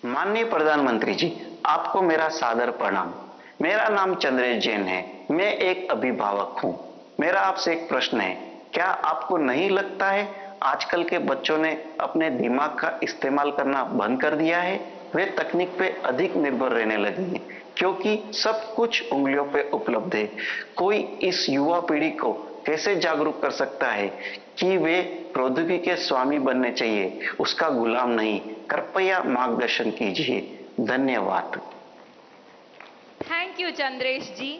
माननीय प्रधानमंत्री जी, आपको मेरा सादर प्रणाम। मेरा नाम चंद्रेश जैन है। मैं एक अभिभावक हूँ। मेरा आपसे एक प्रश्न है, क्या आपको नहीं लगता है आजकल के बच्चों ने अपने दिमाग का इस्तेमाल करना बंद कर दिया है? वे तकनीक पे अधिक निर्भर रहने लगे हैं क्योंकि सब कुछ उंगलियों पे उपलब्ध है। कोई इस युवा पीढ़ी को कैसे जागरूक कर सकता है कि वे प्रौद्योगिकी के स्वामी बनने चाहिए, उसका गुलाम नहीं? कृपया मार्गदर्शन कीजिए। धन्यवाद। थैंक यू चंद्रेश जी।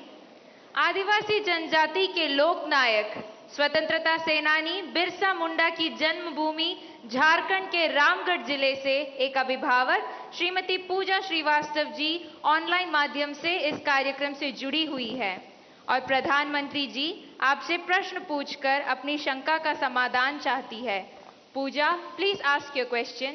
आदिवासी जनजाति के लोक नायक, स्वतंत्रता सेनानी बिरसा मुंडा की जन्मभूमि झारखंड के रामगढ़ जिले से एक अभिभावक श्रीमती पूजा श्रीवास्तव जी ऑनलाइन माध्यम से इस कार्यक्रम से जुड़ी हुई है और प्रधानमंत्री जी आपसे प्रश्न पूछकर अपनी शंका का समाधान चाहती है। Puja, please ask your question.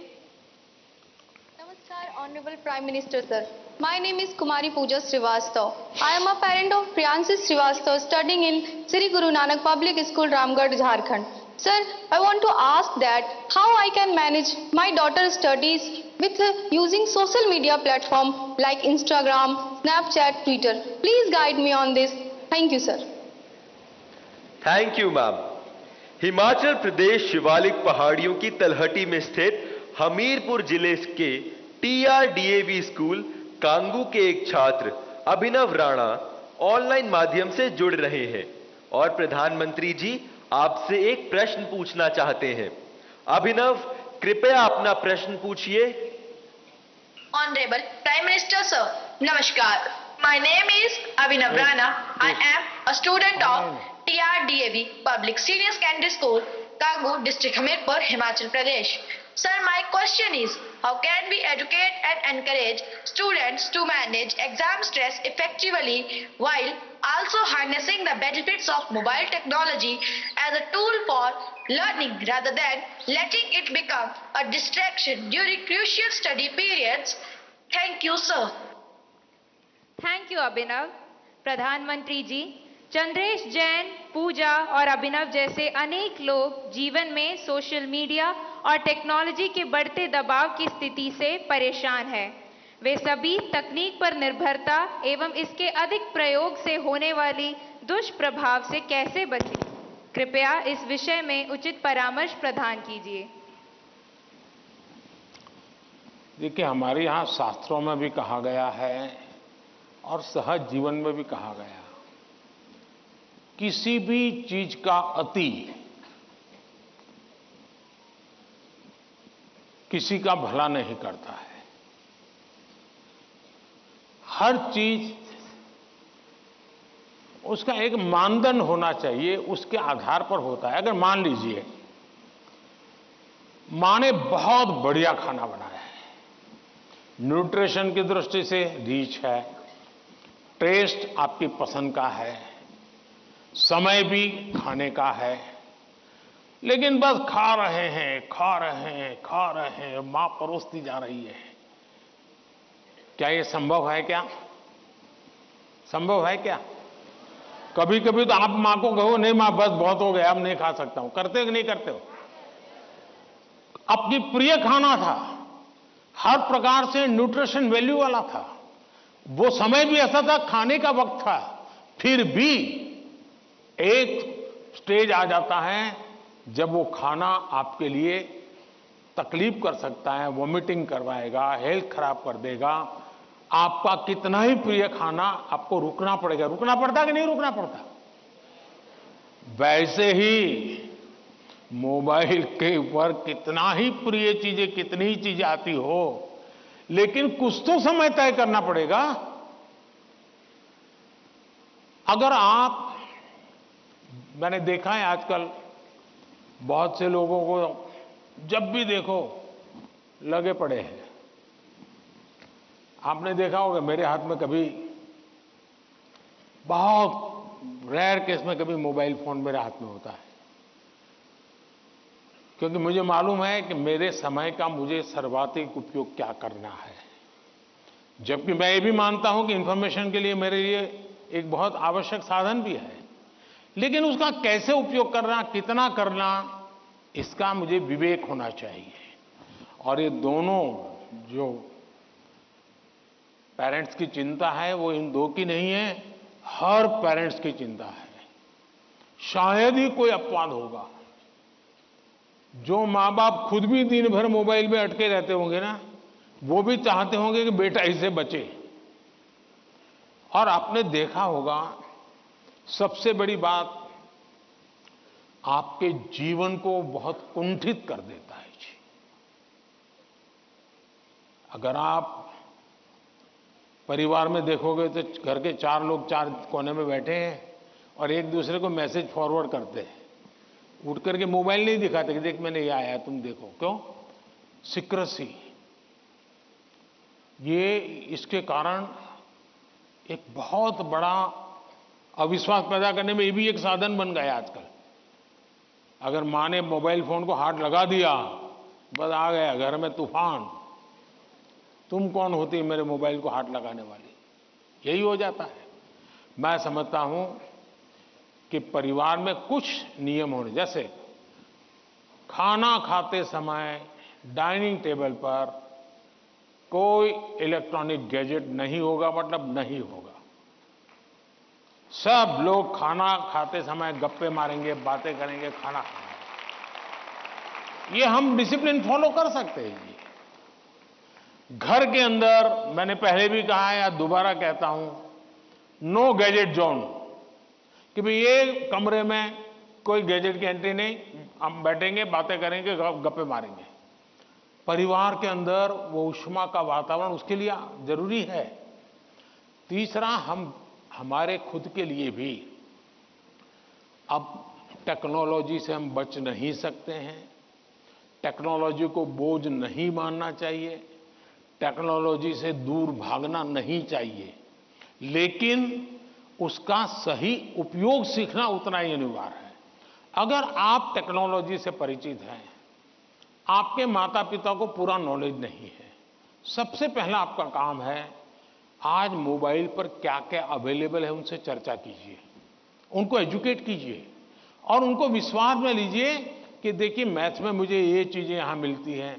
Namaskar, Honorable Prime Minister Sir. My name is Kumari Pooja Srivastav. I am a parent of Priyanshi Srivastav studying in Sri Guru Nanak Public School, Ramgarh, Jharkhand. Sir, I want to ask that how I can manage my daughter's studies with using social media platform like Instagram, Snapchat, Twitter. Please guide me on this. Thank you, sir. Thank you ma'am. Himachal Pradesh Shivalik पहाड़ियों की तलहटी में स्थित हमीरपुर जिले के TRDAV school Kangu के एक छात्र अभिनव राणा ऑनलाइन माध्यम से जुड़ रहे हैं और प्रधानमंत्री जी आपसे एक प्रश्न पूछना चाहते हैं। अभिनव, कृपया अपना प्रश्न पूछिए। Honorable Prime Minister Sir, Namaskar. My name is Abhinav Rana. I am a student of TRDAV Public Senior Secondary School, Kangu District, Hamirpur, Himachal Pradesh. Sir, my question is, how can we educate and encourage students to manage exam stress effectively while also harnessing the benefits of mobile technology as a tool for learning rather than letting it become a distraction during crucial study periods? Thank you, sir. Thank you Abhinav. प्रधानमंत्री जी, चंद्रेश जैन, पूजा और अभिनव जैसे अनेक लोग जीवन में social media और technology के बढ़ते दबाव की स्थिति से परेशान हैं। वे सभी तकनीक पर निर्भरता एवं इसके अधिक प्रयोग से होने वाली दुष्प्रभाव से कैसे बचें? कृपया इस विषय में उचित परामर्श प्रदान कीजिए। देखिए, हमारे यहाँ शास्त्रों में भी कहा गया है और सहज जीवन में भी कहा गया, किसी भी चीज का अति किसी का भला नहीं करता है। हर चीज उसका एक मानदंड होना चाहिए, उसके आधार पर होता है। अगर मान लीजिए मां ने बहुत बढ़िया खाना बनाया है, न्यूट्रिशन की दृष्टि से रिच है, टेस्ट आपकी पसंद का है, समय भी खाने का है, लेकिन बस खा रहे हैं, खा रहे हैं, खा रहे हैं, मां परोसती जा रही है। क्या ये संभव है? क्या संभव है? क्या कभी कभी तो आप मां को कहो, नहीं मां बस बहुत हो गया, अब नहीं खा सकता हूं, करते हो कि नहीं करते हो? अपनी प्रिय खाना था, हर प्रकार से न्यूट्रिशन वैल्यू वाला था, वो समय भी ऐसा था, खाने का वक्त था, फिर भी एक स्टेज आ जाता है जब वो खाना आपके लिए तकलीफ कर सकता है, वॉमिटिंग करवाएगा, हेल्थ खराब कर देगा। आपका कितना ही प्रिय खाना आपको रुकना पड़ेगा। रुकना पड़ता कि नहीं रुकना पड़ता? वैसे ही मोबाइल के ऊपर कितना ही प्रिय चीजें, कितनी ही चीजें आती हो, लेकिन कुछ तो समय तय करना पड़ेगा। अगर आप, मैंने देखा है आजकल बहुत से लोगों को जब भी देखो लगे पड़े हैं। आपने देखा होगा, मेरे हाथ में कभी, बहुत रेयर केस में कभी मोबाइल फोन मेरे हाथ में होता है, क्योंकि मुझे मालूम है कि मेरे समय का मुझे सर्वाधिक उपयोग क्या करना है। जबकि मैं ये भी मानता हूं कि इंफॉर्मेशन के लिए मेरे लिए एक बहुत आवश्यक साधन भी है, लेकिन उसका कैसे उपयोग करना, कितना करना, इसका मुझे विवेक होना चाहिए। और ये दोनों जो पेरेंट्स की चिंता है वो इन दो की नहीं है, हर पेरेंट्स की चिंता है। शायद ही कोई अपवाद होगा। जो माँ बाप खुद भी दिन भर मोबाइल में अटके रहते होंगे ना, वो भी चाहते होंगे कि बेटा इससे बचे। और आपने देखा होगा, सबसे बड़ी बात, आपके जीवन को बहुत कुंठित कर देता है जी। अगर आप परिवार में देखोगे तो घर के 4 लोग 4 कोने में बैठे हैं और एक दूसरे को मैसेज फॉरवर्ड करते हैं, उठ करके मोबाइल नहीं दिखाते कि देख मैंने ये आया तुम देखो। क्यों? सीक्रेसी। ये इसके कारण एक बहुत बड़ा अविश्वास पैदा करने में ये भी एक साधन बन गया आजकल। अगर मां ने मोबाइल फोन को हाथ लगा दिया, बस आ गया घर में तूफान। तुम कौन होती मेरे मोबाइल को हाथ लगाने वाली? यही हो जाता है। मैं समझता हूं कि परिवार में कुछ नियम होने, जैसे खाना खाते समय डाइनिंग टेबल पर कोई इलेक्ट्रॉनिक गैजेट नहीं होगा, मतलब नहीं होगा। सब लोग खाना खाते समय गप्पे मारेंगे, बातें करेंगे, खाना खाएंगे। ये हम डिसिप्लिन फॉलो कर सकते हैं जी। घर के अंदर मैंने पहले भी कहा है या दोबारा कहता हूं, नो गैजेट जोन, कि भाई ये कमरे में कोई गैजेट की एंट्री नहीं, हम बैठेंगे, बातें करेंगे, गप्पे मारेंगे। परिवार के अंदर वो ऊष्मा का वातावरण उसके लिए जरूरी है। तीसरा, हम हमारे खुद के लिए भी अब टेक्नोलॉजी से हम बच नहीं सकते हैं। टेक्नोलॉजी को बोझ नहीं मानना चाहिए, टेक्नोलॉजी से दूर भागना नहीं चाहिए, लेकिन उसका सही उपयोग सीखना उतना ही अनिवार्य है। अगर आप टेक्नोलॉजी से परिचित हैं, आपके माता पिता को पूरा नॉलेज नहीं है, सबसे पहला आपका काम है आज मोबाइल पर क्या क्या अवेलेबल है उनसे चर्चा कीजिए, उनको एजुकेट कीजिए और उनको विश्वास में लीजिए कि देखिए मैथ्स में मुझे ये चीजें यहां मिलती हैं,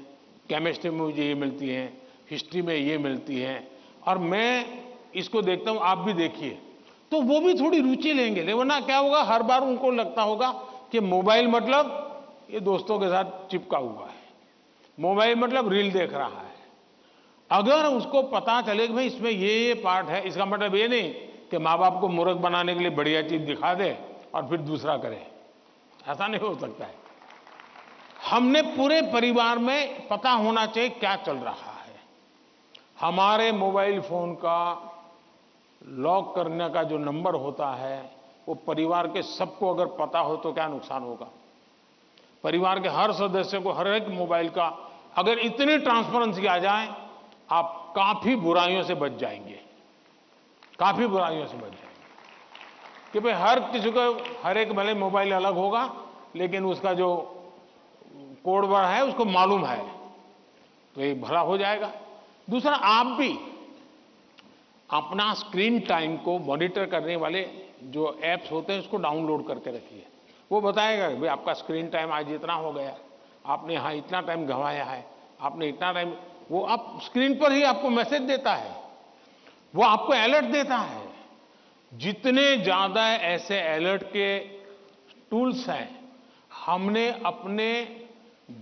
केमिस्ट्री में मुझे ये मिलती हैं, हिस्ट्री में ये मिलती हैं, और मैं इसको देखता हूं, आप भी देखिए। तो वो भी थोड़ी रुचि लेंगे। वरना क्या होगा, हर बार उनको लगता होगा कि मोबाइल मतलब ये दोस्तों के साथ चिपका हुआ है, मोबाइल मतलब रील देख रहा है। अगर उसको पता चले कि भाई इसमें ये पार्ट है, इसका मतलब ये नहीं कि माँ बाप को मूर्ख बनाने के लिए बढ़िया चीज दिखा दे और फिर दूसरा करे, ऐसा नहीं हो सकता है। हमने पूरे परिवार में पता होना चाहिए क्या चल रहा है। हमारे मोबाइल फोन का लॉक करने का जो नंबर होता है वो परिवार के सबको अगर पता हो तो क्या नुकसान होगा। परिवार के हर सदस्य को हर एक मोबाइल का अगर इतनी ट्रांसपेरेंसी आ जाए, आप काफी बुराइयों से बच जाएंगे, काफी बुराइयों से बच जाएंगे। कि भाई हर किसी को हर एक भले मोबाइल अलग होगा, लेकिन उसका जो कोड वर्ड है उसको मालूम है, तो ये भला हो जाएगा। दूसरा, आप भी अपना स्क्रीन टाइम को मॉनिटर करने वाले जो एप्स होते हैं उसको डाउनलोड करके रखिए। वो बताएगा कि भाई आपका स्क्रीन टाइम आज इतना हो गया, आपने यहाँ इतना टाइम गंवाया है, आपने इतना टाइम, वो आप स्क्रीन पर ही आपको मैसेज देता है, वो आपको अलर्ट देता है। जितने ज्यादा ऐसे अलर्ट के टूल्स हैं, हमने अपने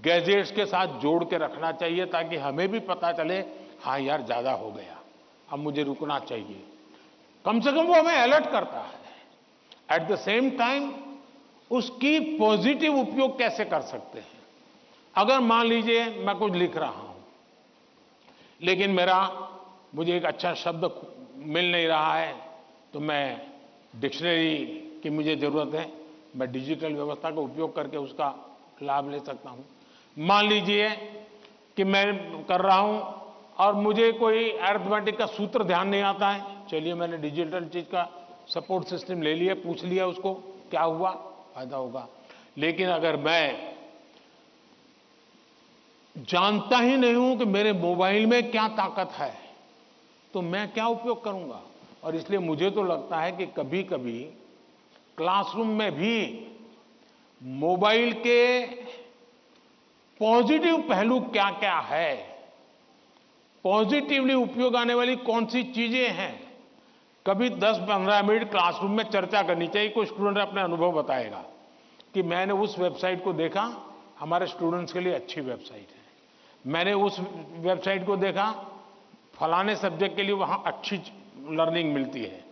गैजेट्स के साथ जोड़ के रखना चाहिए, ताकि हमें भी पता चले हाँ यार ज्यादा हो गया, अब मुझे रुकना चाहिए। कम से कम वो हमें अलर्ट करता है। एट द सेम टाइम उसकी पॉजिटिव उपयोग कैसे कर सकते हैं। अगर मान लीजिए मैं कुछ लिख रहा हूं, लेकिन मुझे एक अच्छा शब्द मिल नहीं रहा है, तो मैं डिक्शनरी की मुझे जरूरत है, मैं डिजिटल व्यवस्था का उपयोग करके उसका लाभ ले सकता हूं। मान लीजिए कि मैं कर रहा हूं और मुझे कोई अरिथमेटिक का सूत्र ध्यान नहीं आता है, चलिए मैंने डिजिटल चीज का सपोर्ट सिस्टम ले लिया, पूछ लिया उसको, क्या हुआ, फायदा होगा। लेकिन अगर मैं जानता ही नहीं हूं कि मेरे मोबाइल में क्या ताकत है, तो मैं क्या उपयोग करूंगा। और इसलिए मुझे तो लगता है कि कभी कभी क्लासरूम में भी मोबाइल के पॉजिटिव पहलू क्या क्या है, पॉजिटिवली उपयोग आने वाली कौन सी चीजें हैं, कभी 10-15 मिनट क्लासरूम में चर्चा करनी चाहिए। कोई स्टूडेंट अपने अनुभव बताएगा कि मैंने उस वेबसाइट को देखा, हमारे स्टूडेंट्स के लिए अच्छी वेबसाइट है। मैंने उस वेबसाइट को देखा, फलाने सब्जेक्ट के लिए वहां अच्छी लर्निंग मिलती है,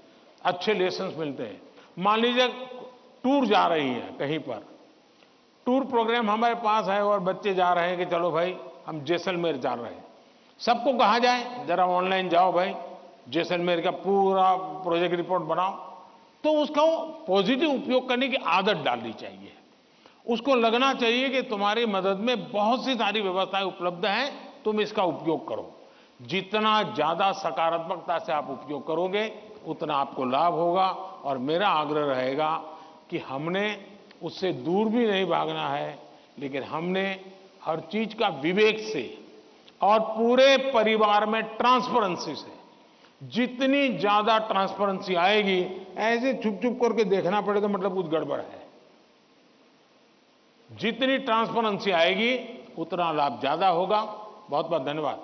अच्छे लेसन्स मिलते हैं। मान लीजिए टूर जा रही है कहीं पर, टूर प्रोग्राम हमारे पास है और बच्चे जा रहे हैं कि चलो भाई हम जैसलमेर जा रहे हैं। सबको कहा जाए जरा ऑनलाइन जाओ भाई, जैसलमेर का पूरा प्रोजेक्ट रिपोर्ट बनाओ, तो उसका पॉजिटिव उपयोग करने की आदत डालनी चाहिए। उसको लगना चाहिए कि तुम्हारी मदद में बहुत सी सारी व्यवस्थाएं उपलब्ध हैं, तुम इसका उपयोग करो। जितना ज्यादा सकारात्मकता से आप उपयोग करोगे उतना आपको लाभ होगा। और मेरा आग्रह रहेगा कि हमने उससे दूर भी नहीं भागना है, लेकिन हमने हर चीज का विवेक से और पूरे परिवार में ट्रांसपेरेंसी से, जितनी ज्यादा ट्रांसपेरेंसी आएगी, ऐसे छुप छुप करके देखना पड़ेगा मतलब कुछ गड़बड़ है। जितनी ट्रांसपेरेंसी आएगी उतना लाभ ज्यादा होगा। बहुत बहुत धन्यवाद।